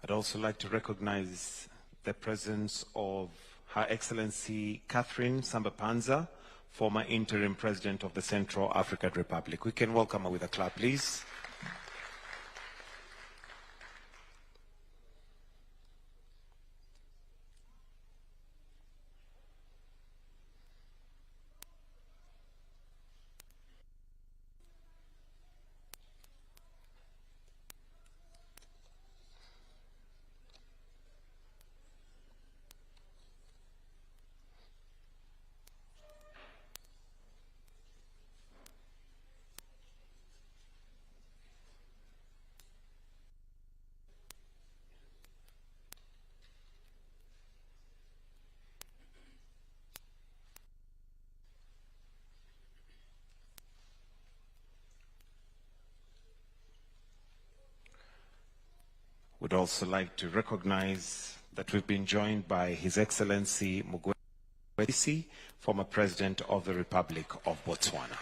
I'd also like to recognize the presence of Her Excellency Catherine Samba-Panza, former interim president of the Central African Republic. We can welcome her with a clap, please. Would also like to recognize that we've been joined by His Excellency Mnangagwa, former President of the Republic of Botswana.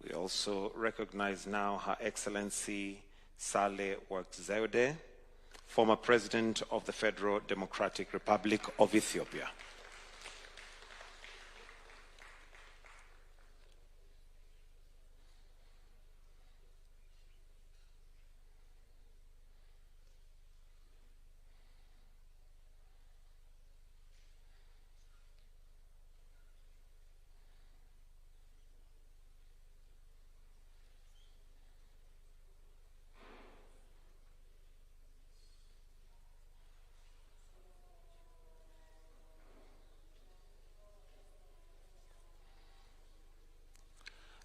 We also recognize now Her Excellency Sale Work-Zewde, former President of the Federal Democratic Republic of Ethiopia.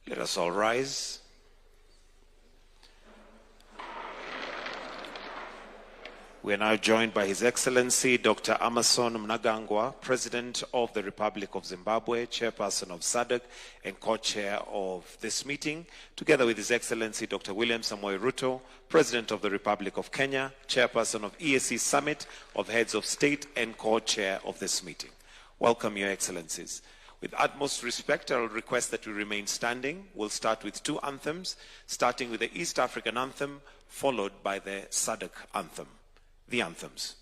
Let us all rise. We are now joined by His Excellency Dr. Emmerson Mnangagwa, President of the Republic of Zimbabwe, Chairperson of SADC and Co-Chair of this meeting, together with His Excellency Dr. William Samoei Ruto, President of the Republic of Kenya, Chairperson of EAC Summit of Heads of State and Co-Chair of this meeting. Welcome, Your Excellencies. With utmost respect, I will request that we remain standing. We'll start with two anthems, starting with the East African anthem, followed by the SADC anthem. The anthems.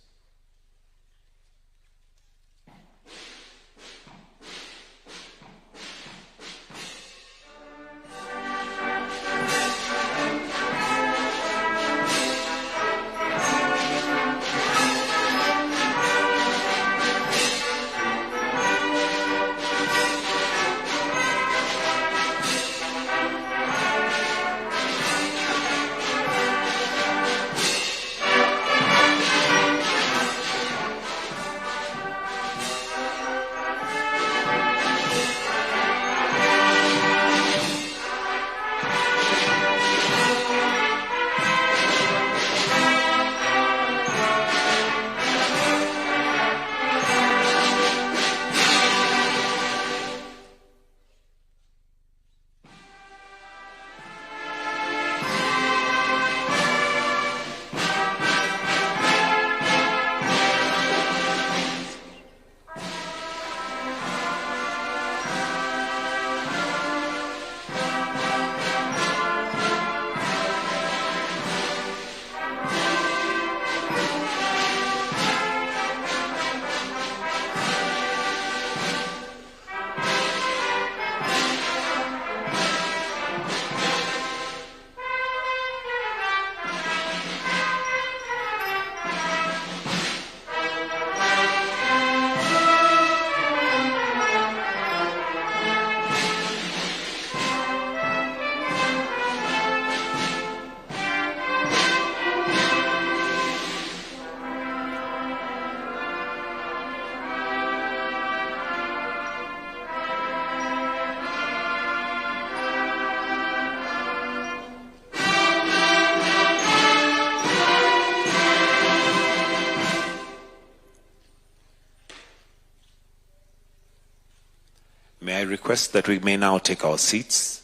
May I request that we may now take our seats?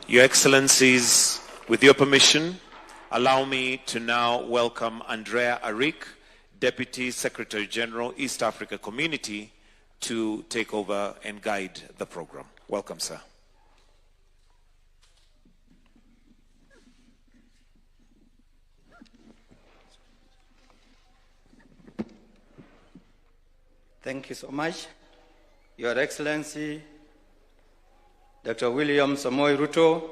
Your Excellencies, with your permission, allow me to now welcome Andrea Arik, Deputy Secretary General, East Africa Community, to take over and guide the program. Welcome, sir. Thank you so much. Your Excellency, Dr. William Samoei Ruto,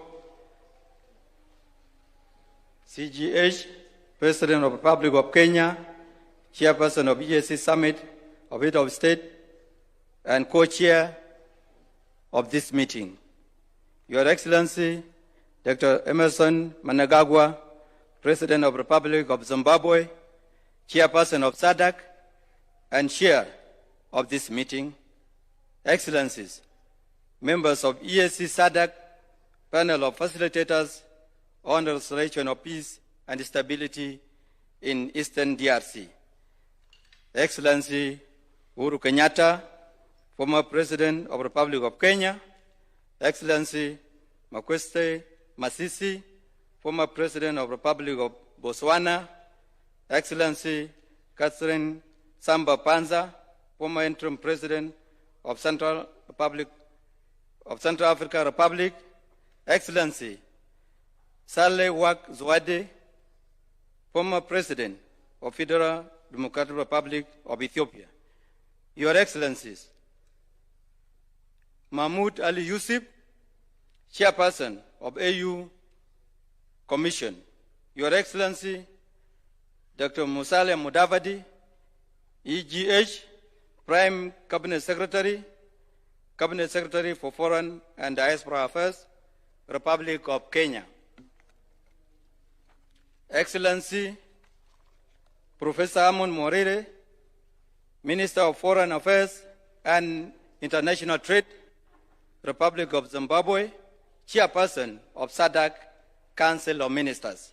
CGH, President of the Republic of Kenya, Chairperson of EAC Summit of Head of State, and co-chair of this meeting. Your Excellency, Dr. Emmerson Mnangagwa, President of the Republic of Zimbabwe, Chairperson of SADC, and chair of this meeting, Excellencies, members of EAC-SADC, panel of facilitators on the restoration of peace and stability in Eastern DRC, Excellency Uhuru Kenyatta, former President of the Republic of Kenya, Excellency Makweste Masisi, former President of the Republic of Botswana, Excellency Catherine Samba Panza, former interim President of Central African Republic, Excellency Saleh Wak Zwade, former President of Federal Democratic Republic of Ethiopia, Your Excellencies, Mahmoud Ali Yusuf, Chairperson of AU Commission, Your Excellency, Dr. Musalia Mudavadi, EGH, Prime Cabinet Secretary for Foreign and Diaspora Affairs, Republic of Kenya. Excellency, Professor Amon Morire, Minister of Foreign Affairs and International Trade, Republic of Zimbabwe, Chairperson of SADC Council of Ministers.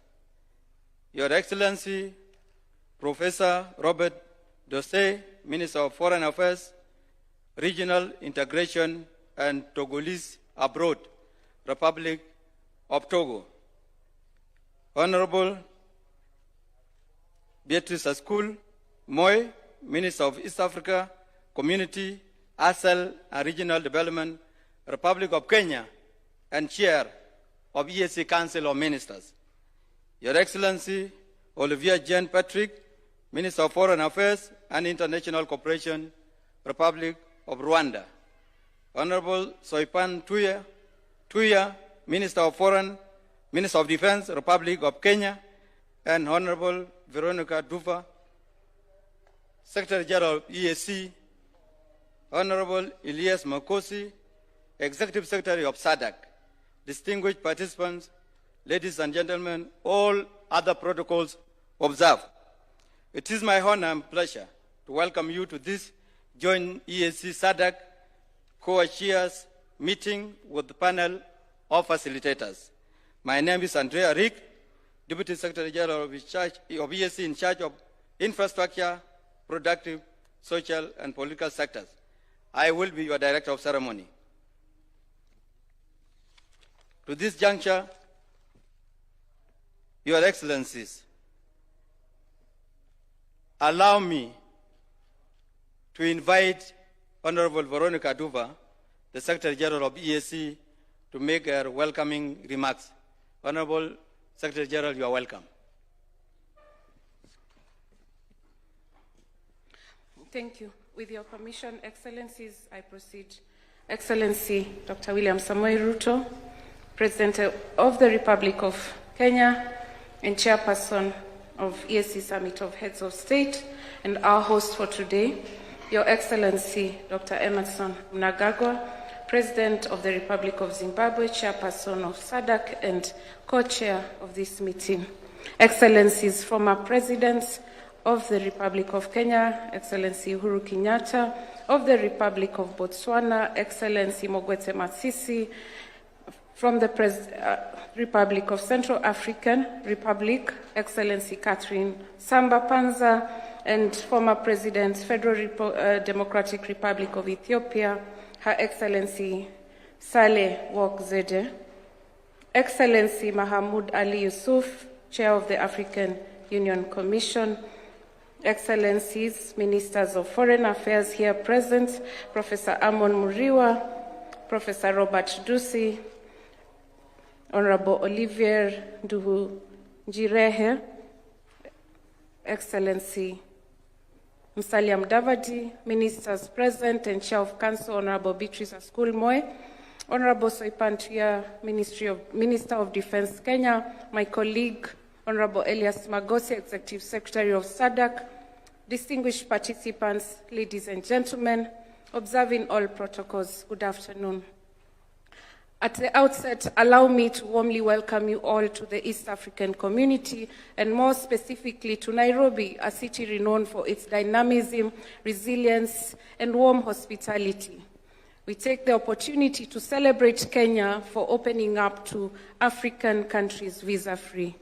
Your Excellency, Professor Robert Dosey, Minister of Foreign Affairs, Regional Integration and Togolese Abroad, Republic of Togo. Honorable Beatrice Askul Moy, Minister of East Africa Community, ASEL and Regional Development, Republic of Kenya, and Chair of EAC Council of Ministers. Your Excellency, Olivier Jean Patrick, Minister of Foreign Affairs and International Cooperation, Republic of Rwanda. Honorable Soipan Tuya, Minister of Defense, Republic of Kenya, and Honorable Veronica Duva, Secretary General of EAC, Honorable Elias Makosi, Executive Secretary of SADC, distinguished participants, ladies and gentlemen, all other protocols observed. It is my honor and pleasure to welcome you to this joint EAC-SADC co-chairs meeting with the panel of facilitators. My name is Andrea Rick, Deputy Secretary General of EAC in charge of infrastructure, productive, social, and political sectors. I will be your Director of Ceremony. To this juncture, Your Excellencies, allow me to invite Honorable Veronica Duva, the Secretary General of EAC, to make her welcoming remarks. Honorable Secretary General, you are welcome. Thank you. With your permission, Excellencies, I proceed. Excellency Dr. William Samoei Ruto, President of the Republic of Kenya and Chairperson of EAC Summit of Heads of State, and our host for today, Your Excellency Dr. Emmerson Mnangagwa, President of the Republic of Zimbabwe, Chairperson of SADC and co-chair of this meeting. Excellencies, former Presidents of the Republic of Kenya, Excellency Uhuru Kenyatta, of the Republic of Botswana, Excellency Mogwete Masisi, from the Republic of Central African Republic, Excellency Catherine Samba Panza, and former President, Federal Democratic Republic of Ethiopia, Her Excellency Saleh Work Zede, Excellency Mahamoud Ali Yusuf, Chair of the African Union Commission, Excellencies, Ministers of Foreign Affairs here present, Professor Amon Muriwa, Professor Robert Dusi, Honorable Olivier Duhu Jirehe, Excellency Musalia Mudavadi, Ministers present and Chair of Council, Honorable Beatrice Askul Moe, Honorable Soipantuya, Minister of Defense Kenya, my colleague, Honorable Elias Magosi, Executive Secretary of SADC, distinguished participants, ladies and gentlemen, observing all protocols, good afternoon. At the outset, allow me to warmly welcome you all to the East African community, and more specifically to Nairobi, a city renowned for its dynamism, resilience, and warm hospitality. We take the opportunity to celebrate Kenya for opening up to African countries visa-free.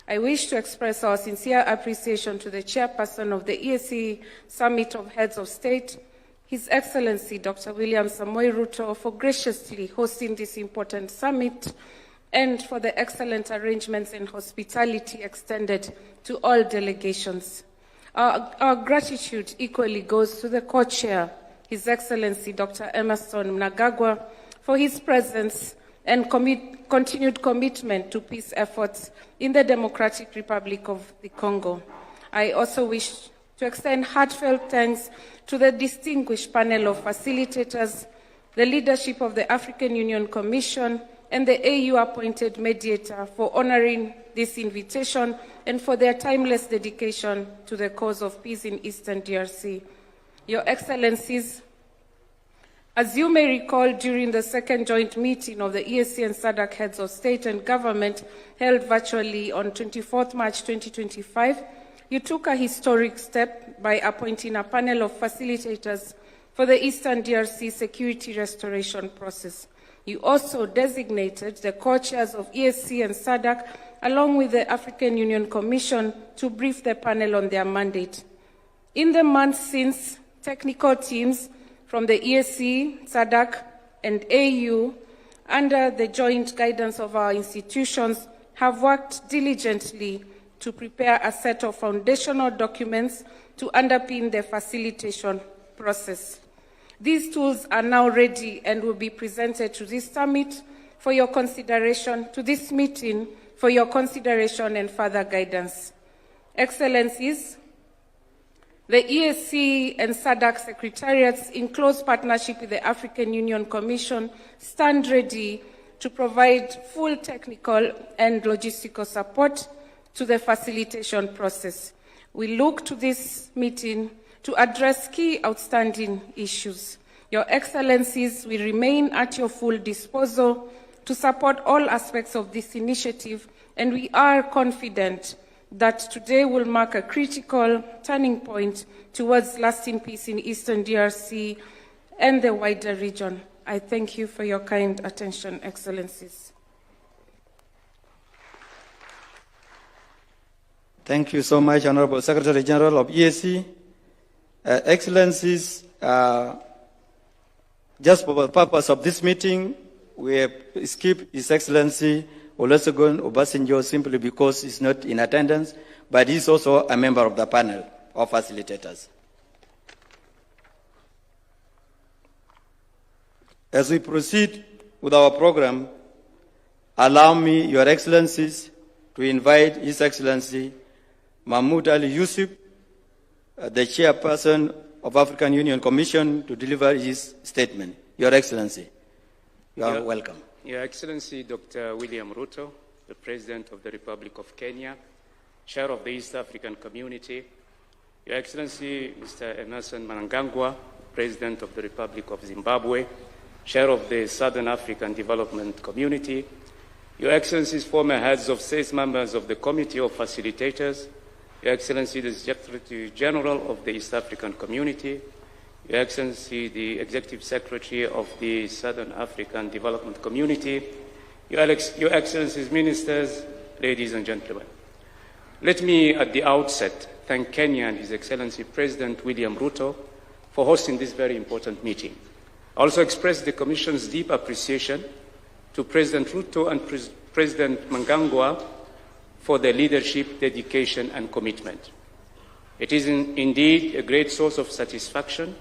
I wish to express our sincere appreciation to the chairperson of the EAC Summit of Heads of State, His Excellency Dr. William Samoei Ruto, for graciously hosting this important summit and for the excellent arrangements and hospitality extended to all delegations. Our gratitude equally goes to the co-chair, His Excellency Dr. Emmerson Mnangagwa, for his presence and continued commitment to peace efforts in the Democratic Republic of the Congo. I also wish to extend heartfelt thanks to the distinguished panel of facilitators, the leadership of the African Union Commission, and the AU-appointed mediator for honoring this invitation and for their timeless dedication to the cause of peace in Eastern DRC. Your Excellencies, as you may recall, during the second joint meeting of the EAC and SADC heads of state and government held virtually on 24th March 2025, you took a historic step by appointing a panel of facilitators for the Eastern DRC security restoration process. You also designated the co-chairs of EAC and SADC, along with the African Union Commission, to brief the panel on their mandate. In the months since, technical teams from the EAC, SADC, and AU, under the joint guidance of our institutions, have worked diligently to prepare a set of foundational documents to underpin the facilitation process. These tools are now ready and will be presented to this summit for your consideration, to this meeting for your consideration and further guidance. Excellencies, the EAC and SADC secretariats, in close partnership with the African Union Commission, stand ready to provide full technical and logistical support to the facilitation process. We look to this meeting to address key outstanding issues. Your Excellencies, we remain at your full disposal to support all aspects of this initiative, and we are confident that today will mark a critical turning point towards lasting peace in Eastern DRC and the wider region. I thank you for your kind attention, Excellencies. Thank you so much, Honorable Secretary General of EAC. Excellencies, just for the purpose of this meeting, we have skipped His Excellency Olusegun Obasanjo simply because he's not in attendance, but he's also a member of the panel of facilitators. As we proceed with our program, allow me, Your Excellencies, to invite His Excellency Mahmoud Ali Yusuf, the chairperson of African Union Commission, to deliver his statement. Your Excellency, you are welcome. Your Excellency Dr. William Ruto, the President of the Republic of Kenya, Chair of the East African Community, Your Excellency Mr. Emmerson Mnangagwa, President of the Republic of Zimbabwe, Chair of the Southern African Development Community, Your Excellencies, former heads of state, members of the Committee of Facilitators, Your Excellency the Secretary General of the East African Community, Your Excellency the Executive Secretary of the Southern African Development Community, Your Excellencies, Ministers, ladies and gentlemen. Let me at the outset thank Kenya and His Excellency President William Ruto for hosting this very important meeting. I also express the Commission's deep appreciation to President Ruto and President Mnangagwa for their leadership, dedication, and commitment. It is indeed a great source of satisfaction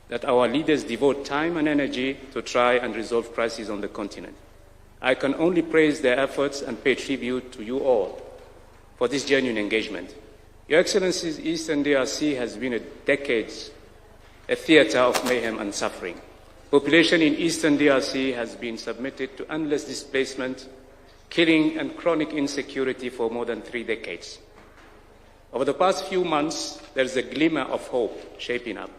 that our leaders devote time and energy to try and resolve crises on the continent. I can only praise their efforts and pay tribute to you all for this genuine engagement. Your Excellencies, Eastern DRC has been decades a theater of mayhem and suffering. Population in Eastern DRC has been submitted to endless displacement, killing, and chronic insecurity for more than 3 decades. Over the past few months, there's a glimmer of hope shaping up,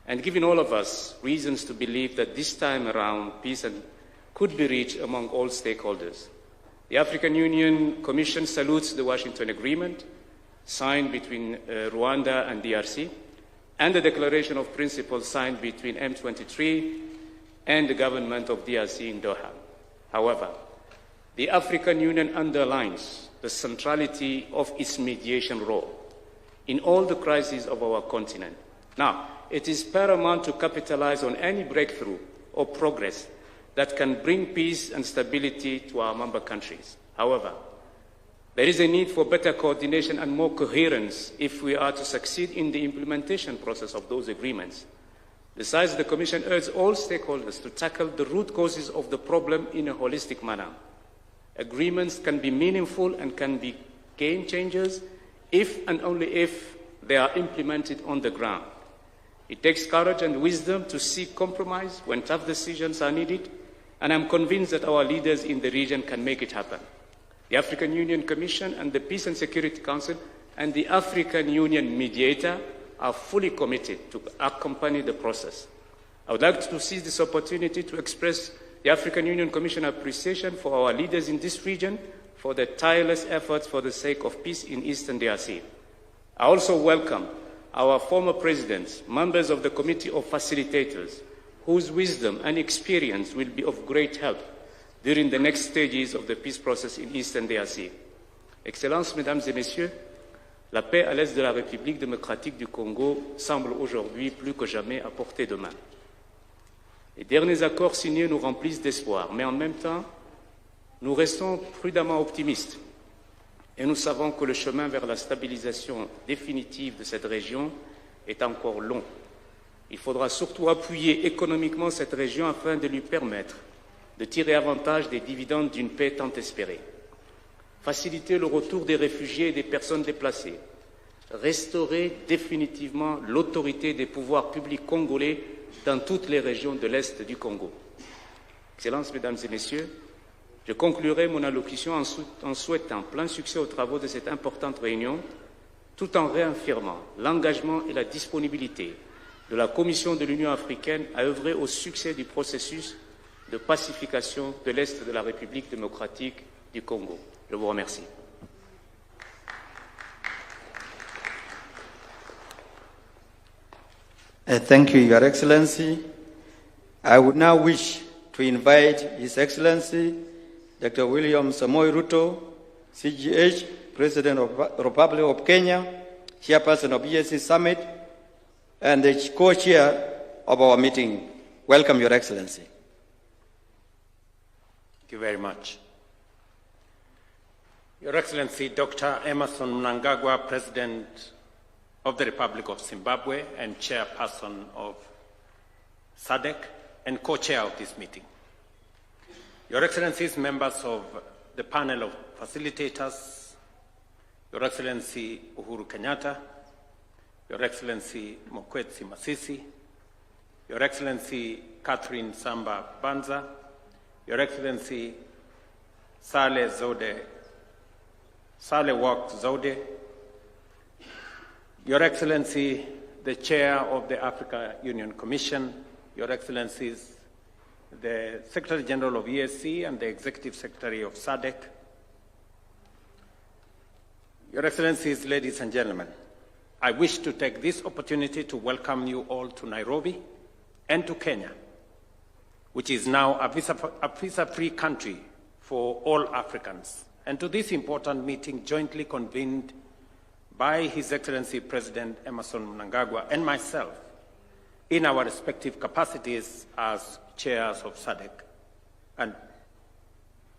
and giving all of us reasons to believe that this time around, peace could be reached among all stakeholders. The African Union Commission salutes the Washington Agreement, signed between Rwanda and DRC, and the Declaration of Principles signed between M23 and the government of DRC in Doha. However, the African Union underlines the centrality of its mediation role in all the crises of our continent. Now, it is paramount to capitalize on any breakthrough or progress that can bring peace and stability to our member countries. However, there is a need for better coordination and more coherence if we are to succeed in the implementation process of those agreements. Besides, the Commission urges all stakeholders to tackle the root causes of the problem in a holistic manner. Agreements can be meaningful and can be game changers if and only if they are implemented on the ground. It takes courage and wisdom to seek compromise when tough decisions are needed, and I'm convinced that our leaders in the region can make it happen. The African Union Commission and the Peace and Security Council and the African Union mediator are fully committed to accompany the process. I would like to seize this opportunity to express the African Union Commission appreciation for our leaders in this region for their tireless efforts for the sake of peace in Eastern DRC. I also welcome our former presidents, members of the Committee of Facilitators, whose wisdom and experience will be of great help during the next stages of the peace process in Eastern DRC. Excellences, Mesdames et Messieurs, la paix à l'est de la République démocratique du Congo semble aujourd'hui plus que jamais à portée de main. Les derniers accords signés nous remplissent d'espoir, mais en même temps, nous restons prudemment optimistes. Et nous savons que le chemin vers la stabilisation définitive de cette région est encore long. Il faudra surtout appuyer économiquement cette région afin de lui permettre de tirer avantage des dividendes d'une paix tant espérée. Faciliter le retour des réfugiés et des personnes déplacées. Restaurer définitivement l'autorité des pouvoirs publics congolais dans toutes les régions de l'Est du Congo. Excellences, Mesdames et Messieurs, je conclurai mon allocution en souhaitant plein succès aux travaux de cette importante réunion, tout en réaffirmant l'engagement et la disponibilité de la Commission de l'Union africaine à œuvrer au succès du processus de pacification de l'Est de la République démocratique du Congo. Je vous remercie. Thank you, Your Excellency. I would now wish to invite His Excellency Dr. William Samoei Ruto, CGH, President of the Republic of Kenya, Chairperson of EAC Summit, and the co-chair of our meeting. Welcome, Your Excellency. Thank you very much. Your Excellency, Dr. Emmerson Mnangagwa, President of the Republic of Zimbabwe and Chairperson of SADC and co-chair of this meeting. Your Excellencies, members of the panel of facilitators, Your Excellency Uhuru Kenyatta, Your Excellency Mokwetsi Masisi, Your Excellency Catherine Samba Banza, Your Excellency Saleh Wak Zode, Your Excellency, the Chair of the Africa Union Commission, Your Excellencies, the Secretary General of EAC and the Executive Secretary of SADC, Your Excellencies, ladies and gentlemen, I wish to take this opportunity to welcome you all to Nairobi and to Kenya, which is now a visa-free country for all Africans, and to this important meeting jointly convened by His Excellency President Emerson Mnangagwa and myself in our respective capacities as chairs of SADC and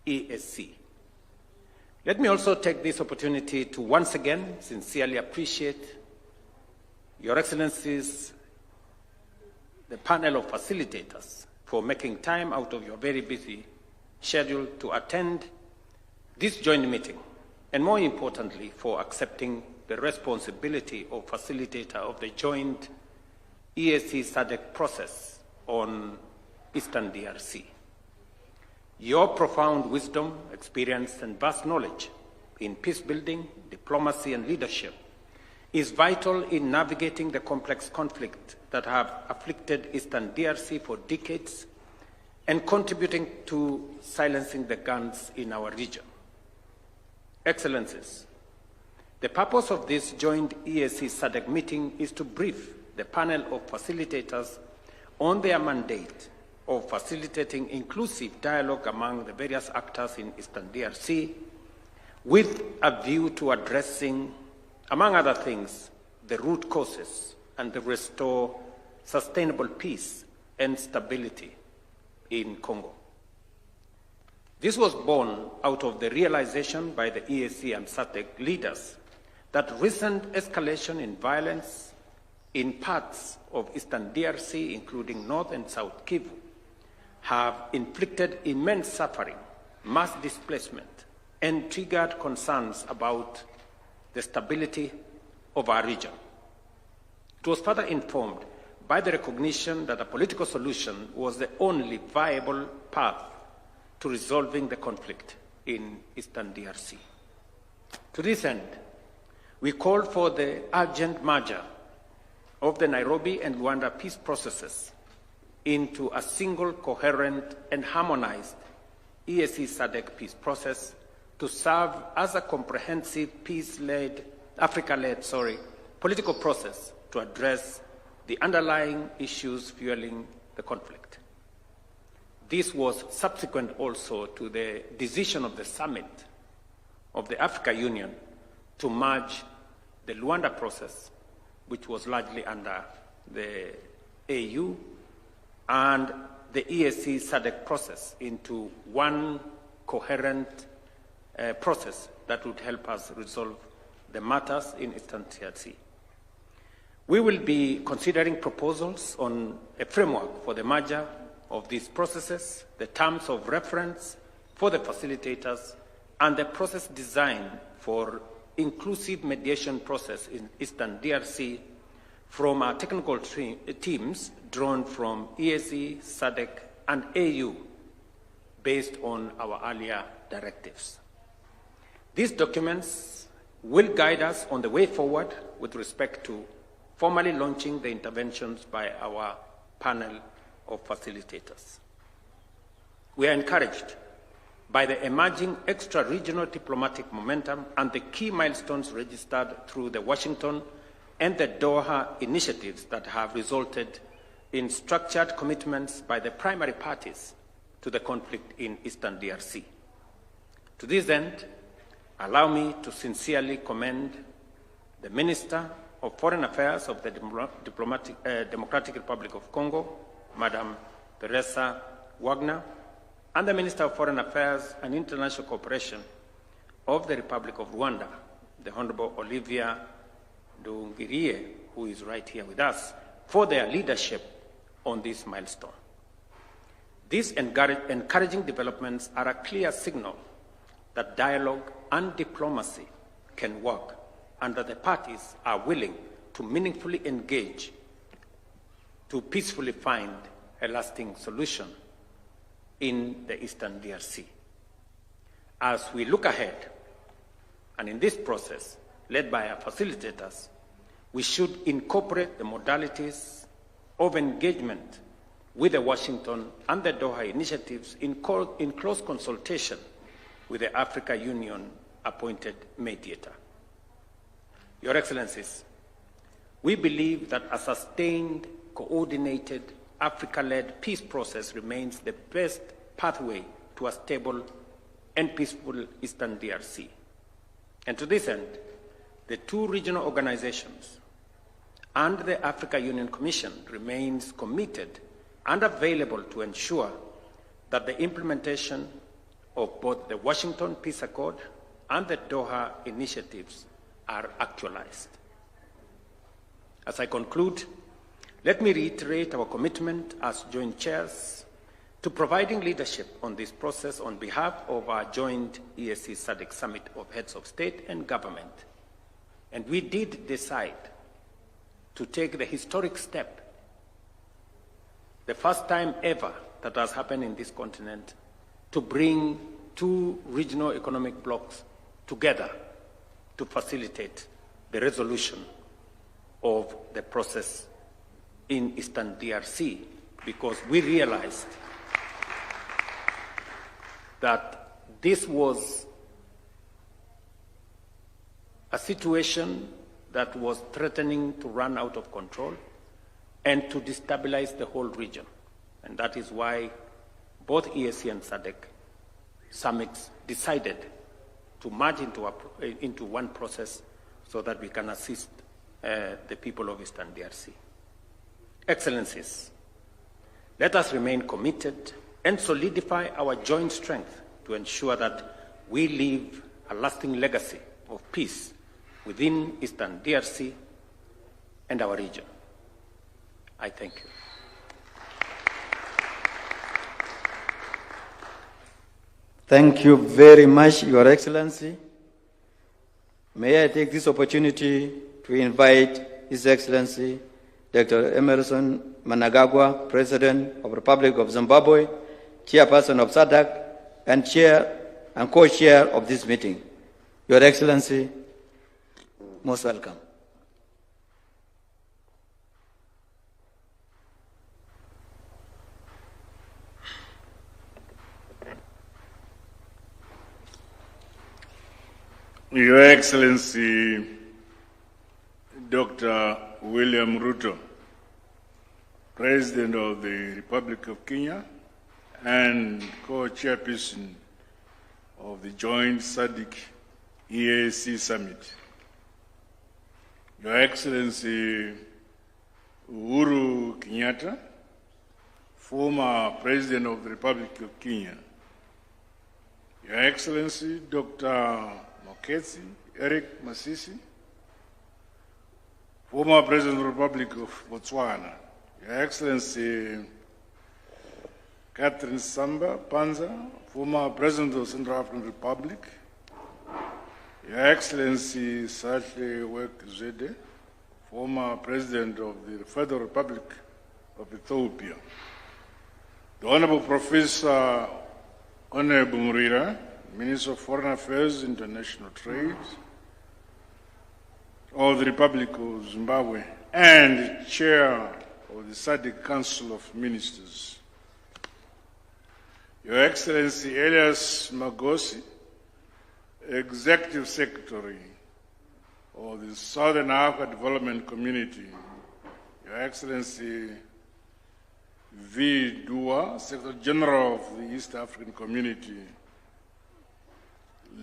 EAC. Let me also take this opportunity to once again sincerely appreciate Your Excellencies, the panel of facilitators, for making time out of your very busy schedule to attend this joint meeting, and more importantly, for accepting the responsibility of facilitator of the joint EAC-SADC process on Eastern DRC. Your profound wisdom, experience, and vast knowledge in peace building, diplomacy, and leadership is vital in navigating the complex conflict that have afflicted Eastern DRC for decades and contributing to silencing the guns in our region. Excellencies, the purpose of this joint EAC-SADC meeting is to brief the panel of facilitators on their mandate of facilitating inclusive dialogue among the various actors in Eastern DRC with a view to addressing, among other things, the root causes and to restore sustainable peace and stability in Congo. This was born out of the realization by the EAC and SADC leaders that recent escalation in violence in parts of Eastern DRC, including North and South Kivu, have inflicted immense suffering, mass displacement, and triggered concerns about the stability of our region. It was further informed by the recognition that a political solution was the only viable path to resolving the conflict in Eastern DRC. To this end, we called for the urgent merger of the Nairobi and Luanda peace processes into a single, coherent, and harmonized EAC-SADC peace process to serve as a comprehensive peace-led, Africa-led, political process to address the underlying issues fueling the conflict. This was subsequent also to the decision of the summit of the Africa Union to merge the Luanda process, which was largely under the AU, and the EAC-SADC process into one coherent process that would help us resolve the matters in Eastern DRC. We will be considering proposals on a framework for the merger of these processes, the terms of reference for the facilitators, and the process design for inclusive mediation process in Eastern DRC from our technical teams drawn from EAC, SADC, and AU based on our earlier directives. These documents will guide us on the way forward with respect to formally launching the interventions by our panel of facilitators. We are encouraged by the emerging extra-regional diplomatic momentum and the key milestones registered through the Washington and the Doha initiatives that have resulted in structured commitments by the primary parties to the conflict in Eastern DRC. To this end, allow me to sincerely commend the Minister of Foreign Affairs of the Democratic Republic of Congo, Madam Teresa Wagner, and the Minister of Foreign Affairs and International Cooperation of the Republic of Rwanda, the Honorable Olivia Nduhungirehe, who is right here with us, for their leadership on this milestone. These encouraging developments are a clear signal that dialogue and diplomacy can work and that the parties are willing to meaningfully engage to peacefully find a lasting solution in the Eastern DRC. As we look ahead, and in this process, led by our facilitators, we should incorporate the modalities of engagement with the Washington and the Doha initiatives in close consultation with the Africa Union appointed mediator. Your Excellencies, we believe that a sustained, coordinated, Africa-led peace process remains the best pathway to a stable and peaceful Eastern DRC. And to this end, the two regional organizations and the Africa Union Commission remains committed and available to ensure that the implementation of both the Washington Peace Accord and the Doha initiatives are actualized. As I conclude, let me reiterate our commitment as joint chairs to providing leadership on this process on behalf of our joint EAC-SADC Summit of Heads of State and Government. And we did decide to take the historic step, the first time ever that has happened in this continent, to bring two regional economic blocs together to facilitate the resolution of the process in Eastern DRC, because we realized that this was a situation that was threatening to run out of control and to destabilize the whole region. And that is why both EAC and SADC summits decided to merge into one process so that we can assist the people of Eastern DRC. Excellencies, let us remain committed and solidify our joint strength to ensure that we leave a lasting legacy of peace within Eastern DRC and our region. I thank you. Thank you very much, Your Excellency. May I take this opportunity to invite His Excellency Dr. Emerson Mnangagwa, President of the Republic of Zimbabwe, Chairperson of SADC, and Chair and Co-Chair of this meeting. Your Excellency, most welcome. Your Excellency, Dr. William Ruto, President of the Republic of Kenya and co-chairperson of the joint SADC EAC Summit. Your Excellency, Uhuru Kenyatta, former President of the Republic of Kenya. Your Excellency, Dr. Eric Masisi, former President of the Republic of Botswana. Your Excellency, Catherine Samba Panza, former President of the Central African Republic. Your Excellency, Sahle Work-Zede, former President of the Federal Republic of Ethiopia. The Honorable Professor Honorable Murira, Minister of Foreign Affairs, International Trade of the Republic of Zimbabwe, and Chair of the SADC Council of Ministers. Your Excellency Elias Magosi, Executive Secretary of the Southern Africa Development Community. Your Excellency V. Dua, Secretary General of the East African Community.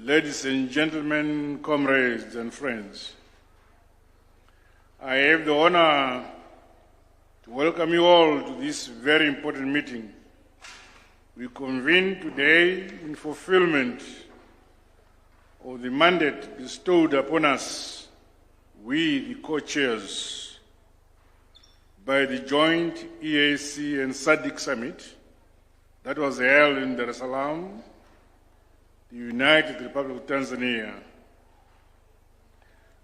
Ladies and gentlemen, comrades and friends, I have the honor to welcome you all to this very important meeting. We convene today in fulfillment of the mandate bestowed upon us, we the co-chairs, by the joint EAC and SADC Summit that was held in Dar es Salaam, the United Republic of Tanzania.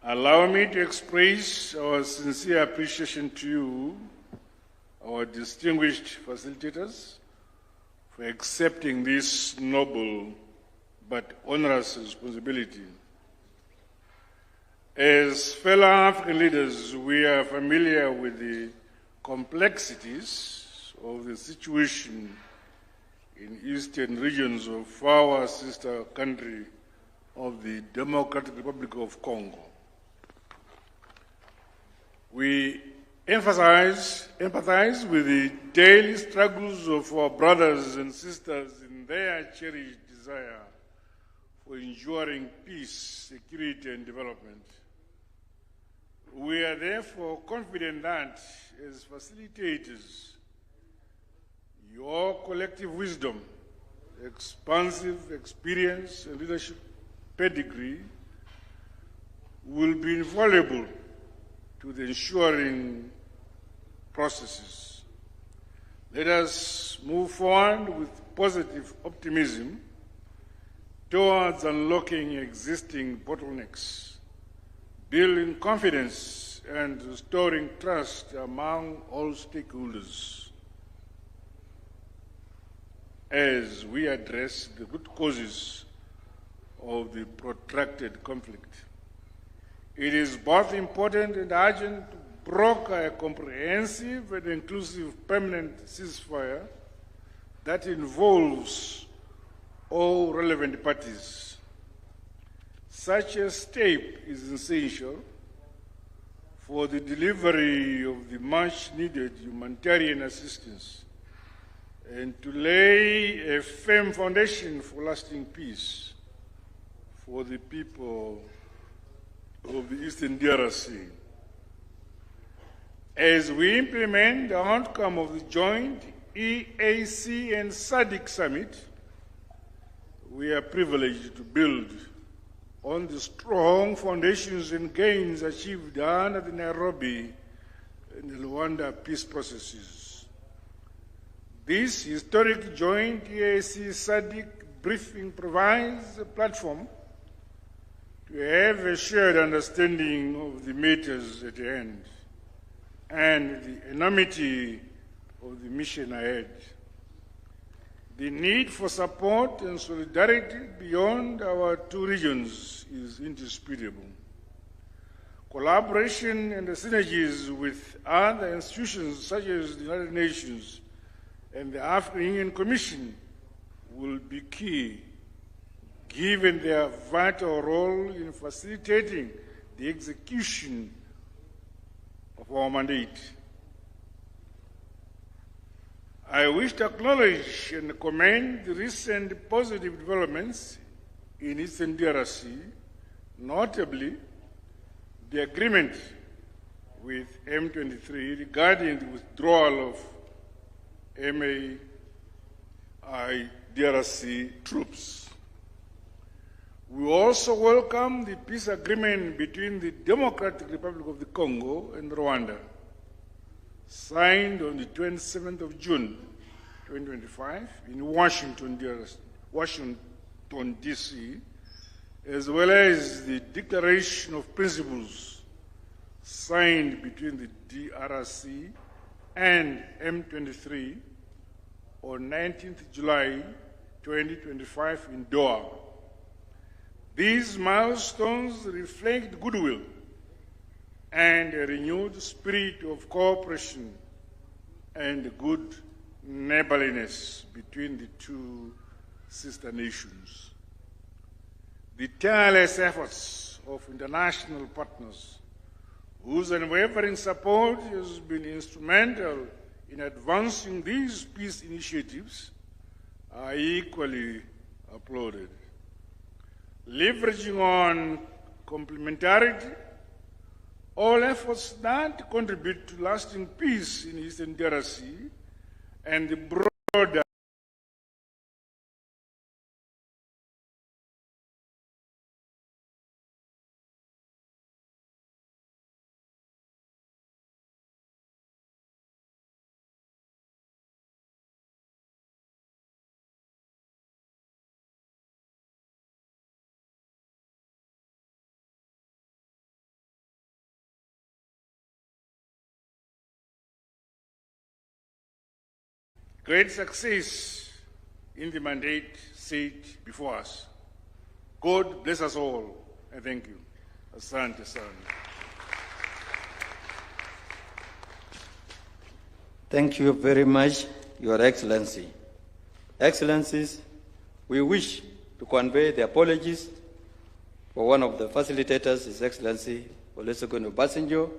Allow me to express our sincere appreciation to you, our distinguished facilitators, for accepting this noble but onerous responsibility. As fellow African leaders, we are familiar with the complexities of the situation in eastern regions of our sister country of the Democratic Republic of Congo. We empathize with the daily struggles of our brothers and sisters in their cherished desire for ensuring peace, security, and development. We are therefore confident that, as facilitators, your collective wisdom, expansive experience, and leadership pedigree will be invaluable to the ensuring processes. Let us move forward with positive optimism towards unlocking existing bottlenecks, building confidence, and restoring trust among all stakeholders as we address the root causes of the protracted conflict. It is both important and urgent to broker a comprehensive and inclusive permanent ceasefire that involves all relevant parties. Such a step is essential for the delivery of the much-needed humanitarian assistance and to lay a firm foundation for lasting peace for the people of the Eastern DRC. As we implement the outcome of the joint EAC and SADC summit, we are privileged to build on the strong foundations and gains achieved under the Nairobi and the Luanda peace processes. This historic joint EAC-SADC briefing provides a platform to have a shared understanding of the matters at hand and the enormity of the mission ahead. The need for support and solidarity beyond our two regions is indisputable. Collaboration and the synergies with other institutions such as the United Nations and the African Union Commission will be key, given their vital role in facilitating the execution of our mandate. I wish to acknowledge and commend the recent positive developments in Eastern DRC, notably the agreement with M23 regarding the withdrawal of DRC troops. We also welcome the peace agreement between the Democratic Republic of the Congo and Rwanda, signed on the 27th of June, 2025, in Washington, D.C., as well as the Declaration of Principles signed between the DRC and M23 on 19th July, 2025 in Doha. These milestones reflect goodwill and a renewed spirit of cooperation and good neighborliness between the two sister nations. The tireless efforts of international partners, whose unwavering support has been instrumental in advancing these peace initiatives, are equally applauded. Leveraging on complementarity, all efforts that contribute to lasting peace in Eastern DRC and the broader great success in the mandate set before us. God bless us all, and thank you. Asante sana. Thank you very much, Your Excellency. Excellencies, we wish to convey the apologies for one of the facilitators, His Excellency Olusegun Obasanjo.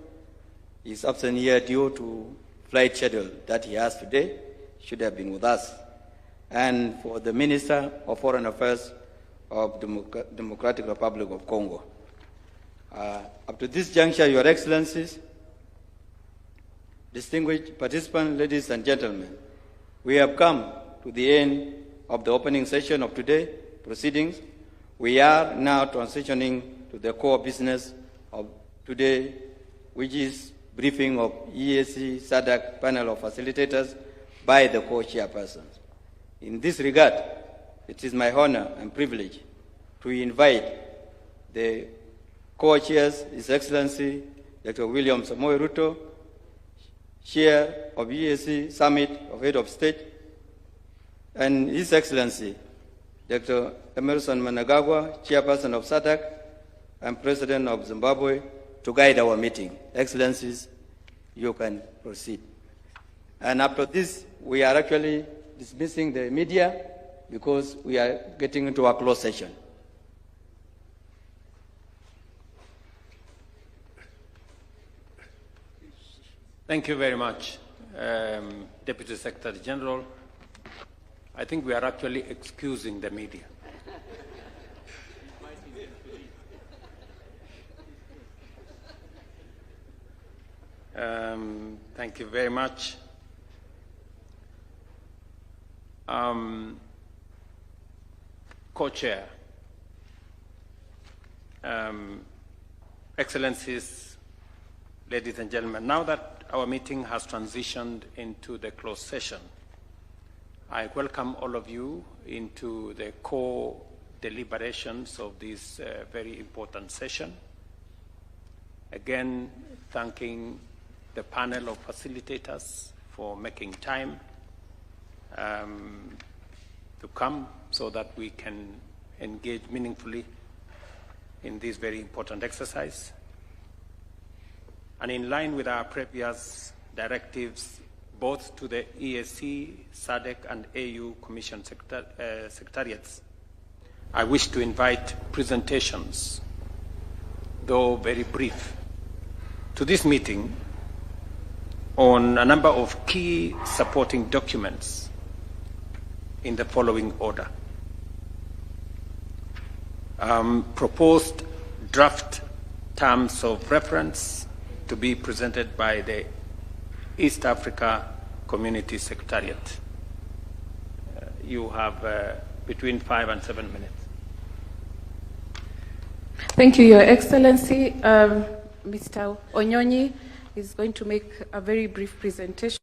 He is absent here due to flight schedule that he has today. Should have been with us. And for the Minister of Foreign Affairs of Democratic Republic of Congo. Up to this juncture, Your Excellencies, distinguished participants, ladies and gentlemen, we have come to the end of the opening session of today's proceedings. We are now transitioning to the core business of today, which is briefing of EAC-SADC panel of facilitators by the co-chairpersons. In this regard, it is my honor and privilege to invite the co-chairs, His Excellency Dr. William Samoei Ruto, Chair of EAC Summit of Head of State, and His Excellency Dr. Emerson Mnangagwa, Chairperson of SADC and President of Zimbabwe, to guide our meeting. Excellencies, you can proceed. And after this, we are actually dismissing the media because we are getting into a closed session. Thank you very much, Deputy Secretary General. I think we are actually excusing the media. Thank you very much. Co-chair, Excellencies, ladies and gentlemen, now that our meeting has transitioned into the closed session, I welcome all of you into the core deliberations of this very important session. Again, thanking the panel of facilitators for making time to come so that we can engage meaningfully in this very important exercise. And in line with our previous directives, both to the EAC, SADC, and AU Commission Secretariats, I wish to invite presentations, though very brief, to this meeting on a number of key supporting documents in the following order. Proposed draft terms of reference to be presented by the East Africa Community Secretariat. You have between 5 and 7 minutes. Thank you, Your Excellency. Mr. Onyonyi is going to make a very brief presentation.